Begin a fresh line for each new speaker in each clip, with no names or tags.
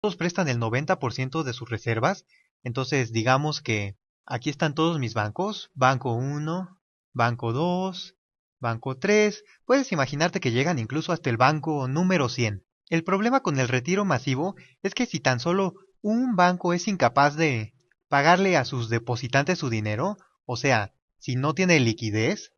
todos prestan el 90% de sus reservas. Entonces digamos que aquí están todos mis bancos, banco uno, banco 2, banco 3. Puedes imaginarte que llegan incluso hasta el banco número 100. El problema con el retiro masivo es que si tan solo un banco es incapaz de pagarle a sus depositantes su dinero, o sea, si no tiene liquidez,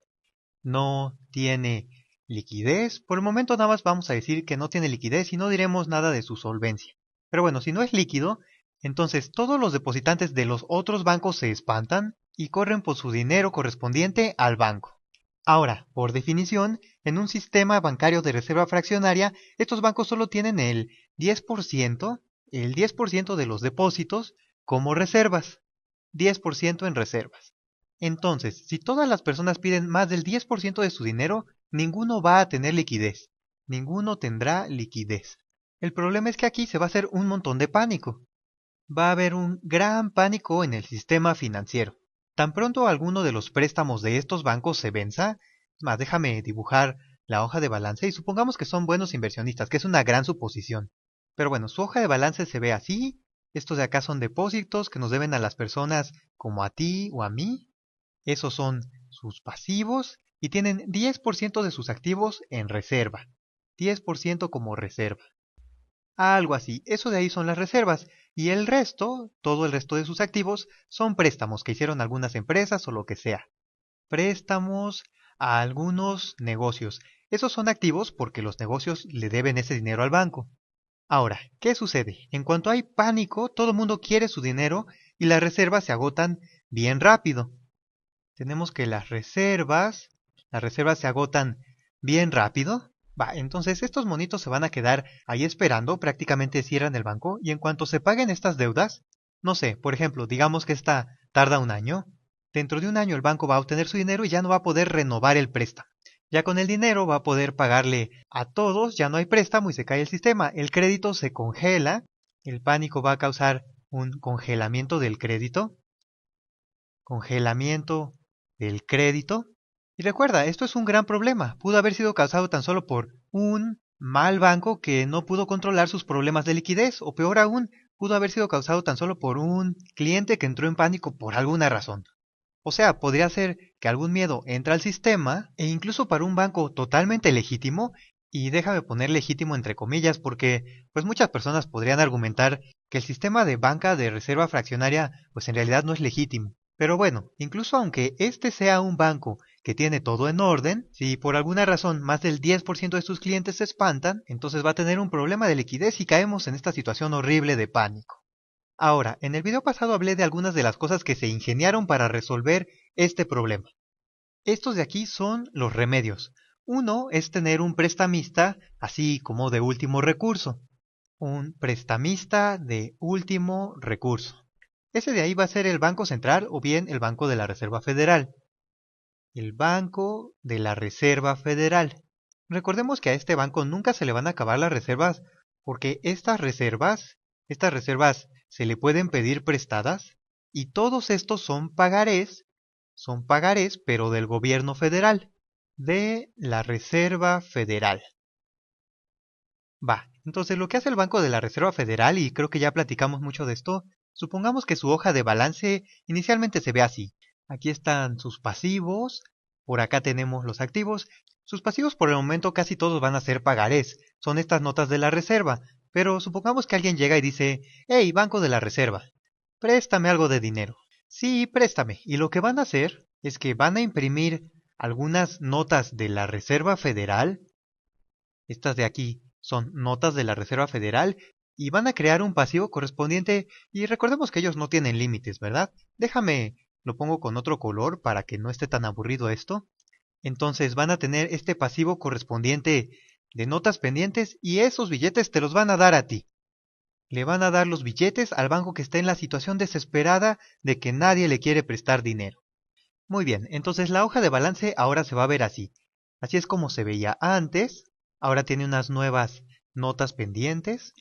por el momento nada más vamos a decir que no tiene liquidez y no diremos nada de su solvencia. Pero bueno, si no es líquido, entonces todos los depositantes de los otros bancos se espantan y corren por su dinero correspondiente al banco. Ahora, por definición, en un sistema bancario de reserva fraccionaria, estos bancos solo tienen el 10% de los depósitos como reservas, 10% en reservas. Entonces, si todas las personas piden más del 10% de su dinero, ninguno va a tener liquidez. Ninguno tendrá liquidez. El problema es que aquí se va a hacer un montón de pánico. Va a haber un gran pánico en el sistema financiero. Tan pronto alguno de los préstamos de estos bancos se venza, es más, déjame dibujar la hoja de balance y supongamos que son buenos inversionistas, que es una gran suposición. Pero bueno, su hoja de balance se ve así. Estos de acá son depósitos que nos deben a las personas como a ti o a mí. Esos son sus pasivos y tienen 10% de sus activos en reserva. 10% como reserva. Algo así. Eso de ahí son las reservas. Y el resto, todo el resto de sus activos, son préstamos que hicieron algunas empresas o lo que sea. Préstamos a algunos negocios. Esos son activos porque los negocios le deben ese dinero al banco. Ahora, ¿qué sucede? En cuanto hay pánico, todo el mundo quiere su dinero y las reservas se agotan bien rápido. Tenemos que las reservas se agotan bien rápido. Va, entonces estos monitos se van a quedar ahí esperando, prácticamente cierran el banco y en cuanto se paguen estas deudas, no sé, por ejemplo, digamos que esta tarda un año, dentro de un año el banco va a obtener su dinero y ya no va a poder renovar el préstamo. Ya con el dinero va a poder pagarle a todos, ya no hay préstamo y se cae el sistema. El crédito se congela, el pánico va a causar un congelamiento del crédito. Congelamiento del crédito. Y recuerda, esto es un gran problema. Pudo haber sido causado tan solo por un mal banco que no pudo controlar sus problemas de liquidez, o peor aún, pudo haber sido causado tan solo por un cliente que entró en pánico por alguna razón. O sea, podría ser que algún miedo entra al sistema, e incluso para un banco totalmente legítimo, y déjame poner legítimo entre comillas porque pues muchas personas podrían argumentar que el sistema de banca de reserva fraccionaria pues en realidad no es legítimo. Pero bueno, incluso aunque este sea un banco que tiene todo en orden, si por alguna razón más del 10% de sus clientes se espantan, entonces va a tener un problema de liquidez y caemos en esta situación horrible de pánico. Ahora, en el video pasado hablé de algunas de las cosas que se ingeniaron para resolver este problema. Estos de aquí son los remedios. Uno es tener un prestamista así como de último recurso. Un prestamista de último recurso. Ese de ahí va a ser el Banco Central o bien el Banco de la Reserva Federal. El Banco de la Reserva Federal. Recordemos que a este banco nunca se le van a acabar las reservas porque estas reservas se le pueden pedir prestadas y todos estos son pagarés pero del gobierno federal, de la Reserva Federal. Va, entonces lo que hace el Banco de la Reserva Federal, y creo que ya platicamos mucho de esto, supongamos que su hoja de balance inicialmente se ve así. Aquí están sus pasivos, por acá tenemos los activos. Sus pasivos por el momento casi todos van a ser pagarés, son estas notas de la reserva, pero supongamos que alguien llega y dice, hey, Banco de la Reserva, préstame algo de dinero. Sí, préstame. Y lo que van a hacer es que van a imprimir algunas notas de la Reserva Federal. Estas de aquí son notas de la Reserva Federal y van a crear un pasivo correspondiente y recordemos que ellos no tienen límites, ¿verdad? Déjame, lo pongo con otro color para que no esté tan aburrido esto. Entonces van a tener este pasivo correspondiente de notas pendientes y esos billetes te los van a dar a ti. Le van a dar los billetes al banco que está en la situación desesperada de que nadie le quiere prestar dinero. Muy bien, entonces la hoja de balance ahora se va a ver así. Así es como se veía antes. Ahora tiene unas nuevas notas pendientes,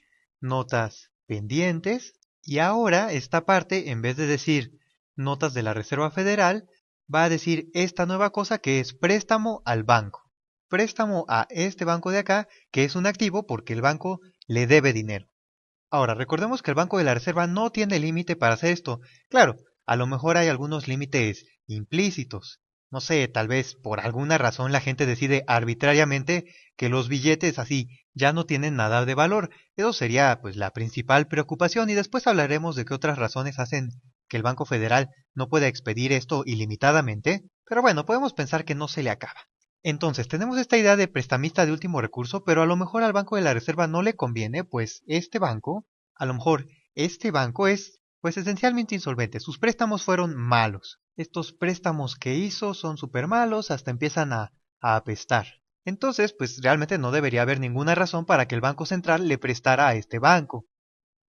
y ahora esta parte, en vez de decir notas de la Reserva Federal, va a decir esta nueva cosa que es préstamo al banco. Préstamo a este banco de acá, que es un activo porque el banco le debe dinero. Ahora, recordemos que el Banco de la Reserva no tiene límite para hacer esto. Claro, a lo mejor hay algunos límites implícitos. No sé, tal vez por alguna razón la gente decide arbitrariamente que los billetes así ya no tienen nada de valor. Eso sería pues la principal preocupación y después hablaremos de qué otras razones hacen que el Banco Federal no pueda expedir esto ilimitadamente. Pero bueno, podemos pensar que no se le acaba. Entonces, tenemos esta idea de prestamista de último recurso, pero a lo mejor al Banco de la Reserva no le conviene, pues a lo mejor este banco es, pues esencialmente insolvente. Sus préstamos fueron malos. Estos préstamos que hizo son súper malos, hasta empiezan a apestar. Entonces, pues realmente no debería haber ninguna razón para que el Banco Central le prestara a este banco.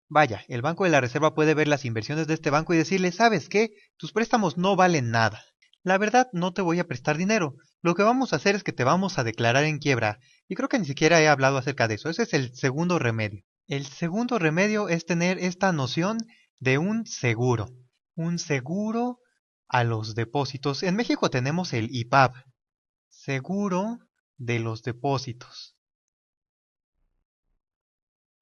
Vaya, el Banco de la Reserva puede ver las inversiones de este banco y decirle, ¿sabes qué? Tus préstamos no valen nada. La verdad, no te voy a prestar dinero. Lo que vamos a hacer es que te vamos a declarar en quiebra. Y creo que ni siquiera he hablado acerca de eso. Ese es el segundo remedio. El segundo remedio es tener esta noción de un seguro. Un seguro a los depósitos. En México tenemos el IPAB. Seguro de los depósitos.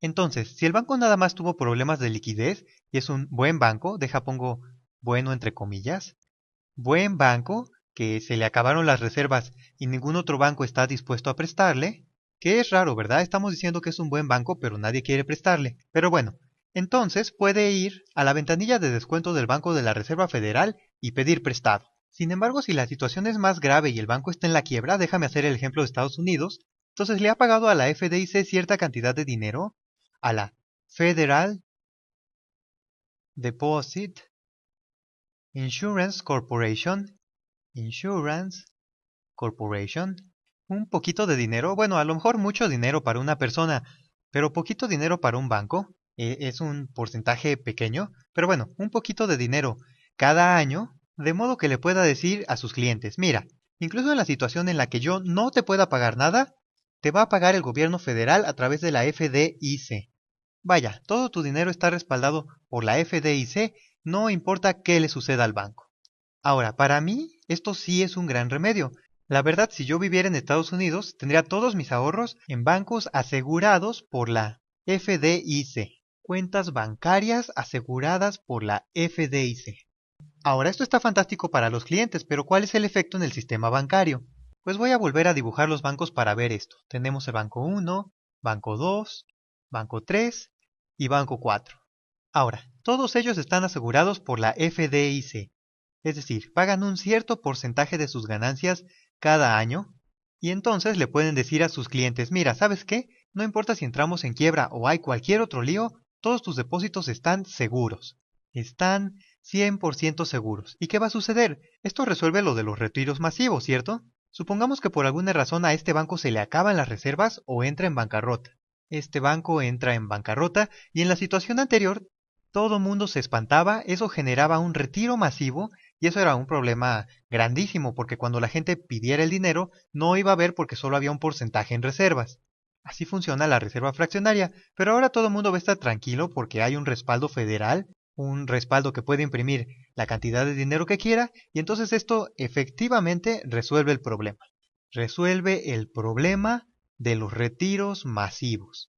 Entonces, si el banco nada más tuvo problemas de liquidez y es un buen banco, pongo bueno entre comillas, buen banco que se le acabaron las reservas y ningún otro banco está dispuesto a prestarle, que es raro, ¿verdad? Estamos diciendo que es un buen banco, pero nadie quiere prestarle. Pero bueno, entonces puede ir a la ventanilla de descuento del Banco de la Reserva Federal y pedir prestado. Sin embargo, si la situación es más grave y el banco está en la quiebra, déjame hacer el ejemplo de Estados Unidos, entonces le ha pagado a la FDIC cierta cantidad de dinero, a la Federal Deposit Insurance Corporation, Insurance Corporation, un poquito de dinero, bueno, a lo mejor mucho dinero para una persona, pero poquito dinero para un banco, es un porcentaje pequeño, pero bueno, un poquito de dinero cada año, de modo que le pueda decir a sus clientes, mira, incluso en la situación en la que yo no te pueda pagar nada, te va a pagar el gobierno federal a través de la FDIC. Vaya, todo tu dinero está respaldado por la FDIC, no importa qué le suceda al banco. Ahora, para mí, esto sí es un gran remedio. La verdad, si yo viviera en Estados Unidos, tendría todos mis ahorros en bancos asegurados por la FDIC. Cuentas bancarias aseguradas por la FDIC. Ahora, esto está fantástico para los clientes, pero ¿cuál es el efecto en el sistema bancario? Pues voy a volver a dibujar los bancos para ver esto. Tenemos el banco 1, banco 2, banco 3 y banco 4. Ahora, todos ellos están asegurados por la FDIC, es decir, pagan un cierto porcentaje de sus ganancias cada año, y entonces le pueden decir a sus clientes, mira, ¿sabes qué? No importa si entramos en quiebra o hay cualquier otro lío, todos tus depósitos están seguros. Están 100% seguros. ¿Y qué va a suceder? Esto resuelve lo de los retiros masivos, ¿cierto? Supongamos que por alguna razón a este banco se le acaban las reservas o entra en bancarrota. Este banco entra en bancarrota y en la situación anterior todo mundo se espantaba, eso generaba un retiro masivo y eso era un problema grandísimo porque cuando la gente pidiera el dinero no iba a haber porque solo había un porcentaje en reservas. Así funciona la reserva fraccionaria, pero ahora todo el mundo va a estar tranquilo porque hay un respaldo federal, un respaldo que puede imprimir la cantidad de dinero que quiera y entonces esto efectivamente resuelve el problema. Resuelve el problema de los retiros masivos.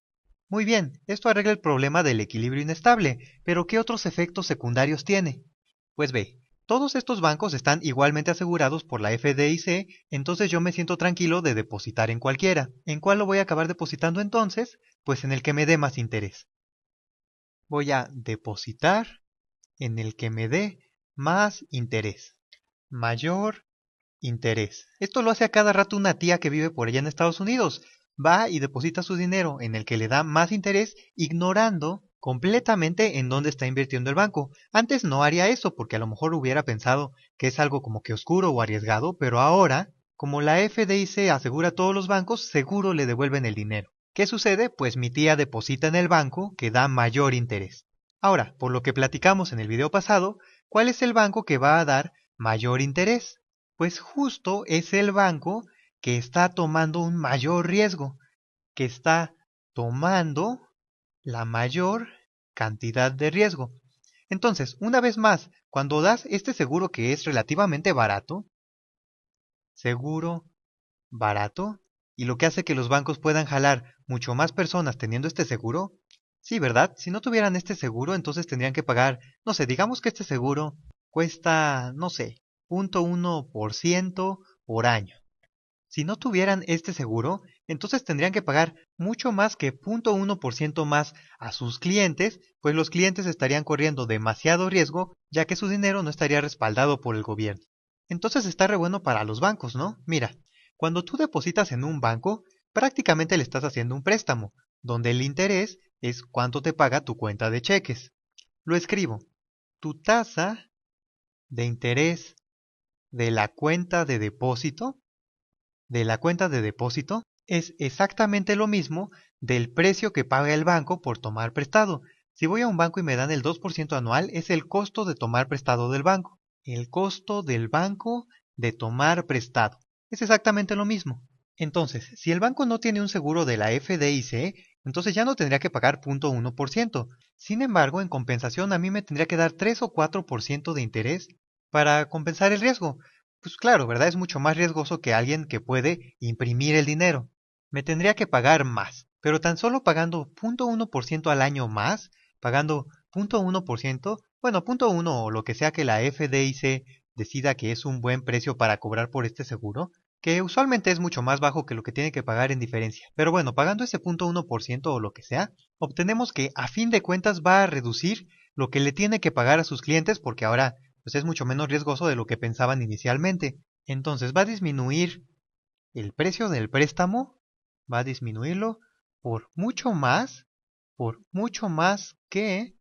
Muy bien, esto arregla el problema del equilibrio inestable, pero ¿qué otros efectos secundarios tiene? Pues ve, todos estos bancos están igualmente asegurados por la FDIC, entonces yo me siento tranquilo de depositar en cualquiera. ¿En cuál lo voy a acabar depositando entonces? Pues en el que me dé más interés. Voy a depositar en el que me dé más interés. Mayor interés. Esto lo hace a cada rato una tía que vive por allá en Estados Unidos. Va y deposita su dinero en el que le da más interés, ignorando completamente en dónde está invirtiendo el banco. Antes no haría eso porque a lo mejor hubiera pensado que es algo como que oscuro o arriesgado, pero ahora, como la FDIC asegura a todos los bancos, seguro le devuelven el dinero. ¿Qué sucede? Pues mi tía deposita en el banco que da mayor interés. Ahora, por lo que platicamos en el video pasado, ¿cuál es el banco que va a dar mayor interés? Pues justo es el banco que está tomando un mayor riesgo, que está tomando la mayor cantidad de riesgo. Entonces, una vez más, cuando das este seguro que es relativamente barato, seguro barato, y lo que hace que los bancos puedan jalar mucho más personas teniendo este seguro, Sí, ¿verdad? Si no tuvieran este seguro, entonces tendrían que pagar, no sé, digamos que este seguro cuesta, no sé, 0,1% por año. Si no tuvieran este seguro, entonces tendrían que pagar mucho más que 0,1% más a sus clientes, pues los clientes estarían corriendo demasiado riesgo, ya que su dinero no estaría respaldado por el gobierno. Entonces está re bueno para los bancos, ¿no? Mira, cuando tú depositas en un banco, prácticamente le estás haciendo un préstamo, donde el interés es cuánto te paga tu cuenta de cheques. Lo escribo. Tu tasa de interés de la cuenta de depósito es exactamente lo mismo del precio que paga el banco por tomar prestado. Si voy a un banco y me dan el 2% anual, es el costo de tomar prestado del banco. El costo del banco de tomar prestado. Es exactamente lo mismo. Entonces, si el banco no tiene un seguro de la FDIC, entonces ya no tendría que pagar 0,1%. Sin embargo, en compensación a mí me tendría que dar 3 o 4% de interés para compensar el riesgo. Pues claro, ¿verdad? Es mucho más riesgoso que alguien que puede imprimir el dinero. Me tendría que pagar más, pero tan solo pagando 0,1% al año más, pagando 0,1%, bueno, 0,1 o lo que sea que la FDIC decida que es un buen precio para cobrar por este seguro, que usualmente es mucho más bajo que lo que tiene que pagar en diferencia. Pero bueno, pagando ese 0,1% o lo que sea, obtenemos que a fin de cuentas va a reducir lo que le tiene que pagar a sus clientes porque ahora pues es mucho menos riesgoso de lo que pensaban inicialmente. Entonces va a disminuir el precio del préstamo, va a disminuirlo por mucho más que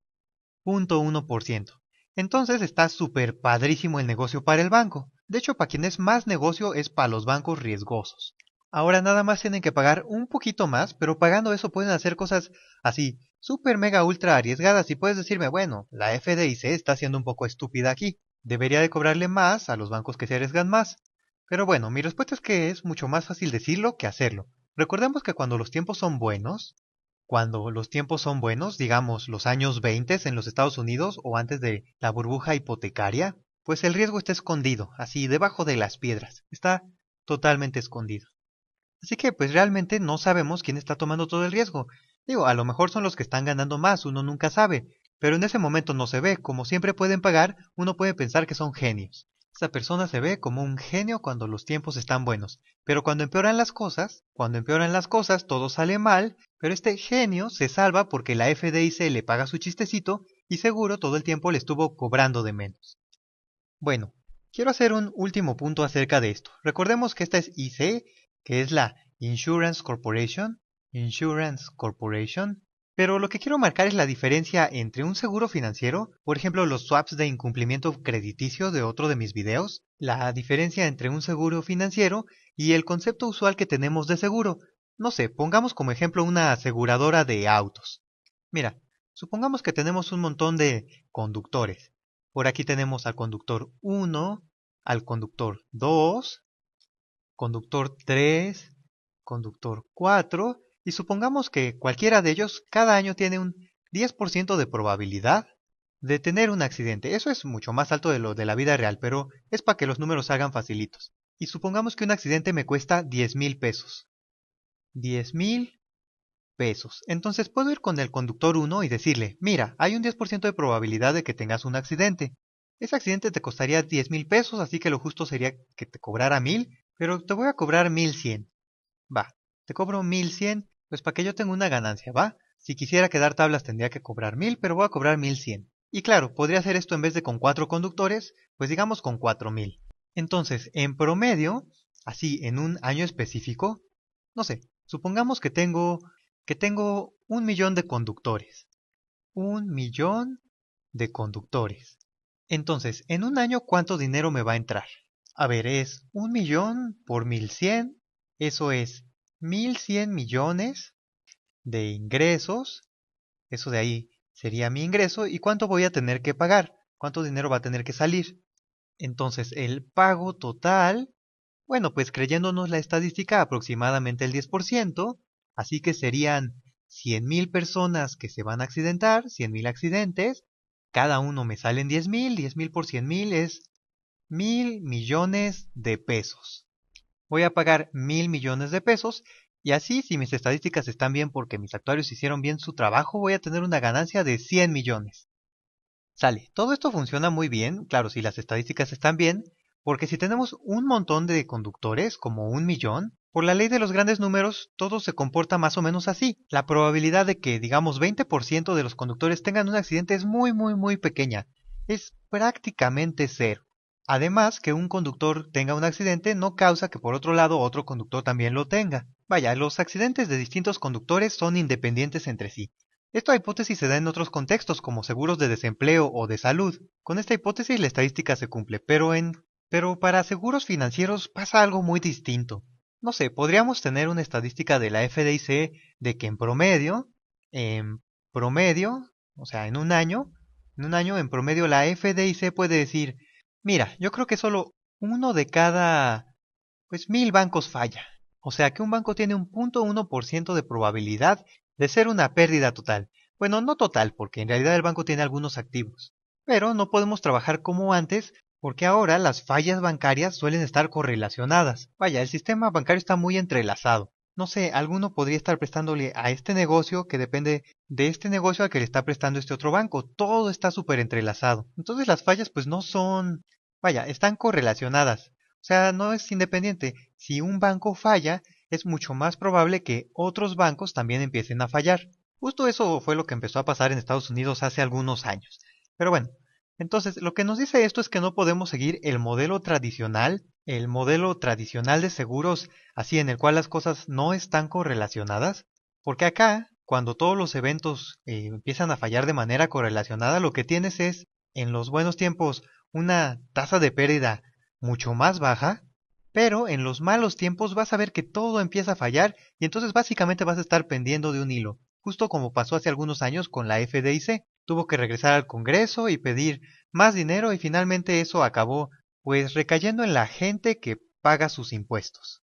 0,1%. Entonces está súper padrísimo el negocio para el banco. De hecho, para quien es más negocio es para los bancos riesgosos. Ahora nada más tienen que pagar un poquito más, pero pagando eso pueden hacer cosas así, súper mega ultra arriesgadas y puedes decirme, bueno, la FDIC está siendo un poco estúpida aquí. Debería de cobrarle más a los bancos que se arriesgan más. Pero bueno, mi respuesta es que es mucho más fácil decirlo que hacerlo. Recordemos que cuando los tiempos son buenos, digamos los años 20 en los Estados Unidos o antes de la burbuja hipotecaria, pues el riesgo está escondido, así debajo de las piedras, está totalmente escondido. Así que pues realmente no sabemos quién está tomando todo el riesgo. Digo, a lo mejor son los que están ganando más, uno nunca sabe, pero en ese momento no se ve, como siempre pueden pagar, uno puede pensar que son genios. Esa persona se ve como un genio cuando los tiempos están buenos, pero cuando empeoran las cosas, todo sale mal, pero este genio se salva porque la FDIC le paga su chistecito y seguro todo el tiempo le estuvo cobrando de menos. Bueno, quiero hacer un último punto acerca de esto. Recordemos que esta es IC, que es la Insurance Corporation, pero lo que quiero marcar es la diferencia entre un seguro financiero, por ejemplo los swaps de incumplimiento crediticio de otro de mis videos, la diferencia entre un seguro financiero y el concepto usual que tenemos de seguro. No sé, pongamos como ejemplo una aseguradora de autos. Mira, supongamos que tenemos un montón de conductores. Por aquí tenemos al conductor 1, al conductor 2, conductor 3, conductor 4, y supongamos que cualquiera de ellos cada año tiene un 10% de probabilidad de tener un accidente. Eso es mucho más alto de lo de la vida real, pero es para que los números salgan facilitos. Y supongamos que un accidente me cuesta 10,000 pesos. 10,000 pesos. Entonces puedo ir con el conductor 1 y decirle, mira, hay un 10% de probabilidad de que tengas un accidente. Ese accidente te costaría 10,000 pesos, así que lo justo sería que te cobrara 1,000, pero te voy a cobrar 1,100. Va, te cobro 1,100, pues para que yo tenga una ganancia, ¿va? Si quisiera quedar tablas tendría que cobrar 1,000, pero voy a cobrar 1,100. Y claro, podría hacer esto en vez de con 4 conductores, pues digamos con 4,000. Entonces, en promedio, así en un año específico, no sé, supongamos que tengo 1,000,000 de conductores. 1,000,000 de conductores. Entonces, en un año, ¿cuánto dinero me va a entrar? A ver, es 1,000,000 por 1,100. Eso es 1,100 millones de ingresos. Eso de ahí sería mi ingreso. ¿Y cuánto voy a tener que pagar? ¿Cuánto dinero va a tener que salir? Entonces, el pago total, bueno, pues creyéndonos la estadística, aproximadamente el 10%, así que serían 100,000 personas que se van a accidentar, 100,000 accidentes, cada uno me salen 10,000, 10,000 por 100,000 es 1,000 millones de pesos. Voy a pagar 1,000 millones de pesos Y así, si mis estadísticas están bien porque mis actuarios hicieron bien su trabajo, voy a tener una ganancia de 100 millones. Sale, todo esto funciona muy bien, claro, si las estadísticas están bien, porque si tenemos un montón de conductores, como 1 millón, por la ley de los grandes números, todo se comporta más o menos así. La probabilidad de que, digamos, 20% de los conductores tengan un accidente es muy pequeña. Es prácticamente cero. Además, que un conductor tenga un accidente no causa que por otro lado otro conductor también lo tenga. Vaya, los accidentes de distintos conductores son independientes entre sí. Esta hipótesis se da en otros contextos como seguros de desempleo o de salud. Con esta hipótesis la estadística se cumple, pero para seguros financieros pasa algo muy distinto. No sé, podríamos tener una estadística de la FDIC de que en promedio, o sea, en un año en promedio la FDIC puede decir, mira, yo creo que solo uno de cada, pues 1000 bancos falla. O sea que un banco tiene un 0.1% de probabilidad de ser una pérdida total. Bueno, no total, porque en realidad el banco tiene algunos activos. Pero no podemos trabajar como antes, porque ahora las fallas bancarias suelen estar correlacionadas. Vaya, el sistema bancario está muy entrelazado. No sé, alguno podría estar prestándole a este negocio que depende de este negocio al que le está prestando este otro banco. Todo está súper entrelazado. Entonces las fallas pues no son... Vaya, están correlacionadas. O sea, no es independiente. Si un banco falla, es mucho más probable que otros bancos también empiecen a fallar. Justo eso fue lo que empezó a pasar en Estados Unidos hace algunos años. Pero bueno, entonces lo que nos dice esto es que no podemos seguir el modelo tradicional de seguros, así en el cual las cosas no están correlacionadas, porque acá, cuando todos los eventos empiezan a fallar de manera correlacionada, lo que tienes es, en los buenos tiempos, una tasa de pérdida mucho más baja, pero en los malos tiempos vas a ver que todo empieza a fallar y entonces básicamente vas a estar pendiendo de un hilo, justo como pasó hace algunos años con la FDIC. Tuvo que regresar al Congreso y pedir más dinero y finalmente eso acabó pues recayendo en la gente que paga sus impuestos.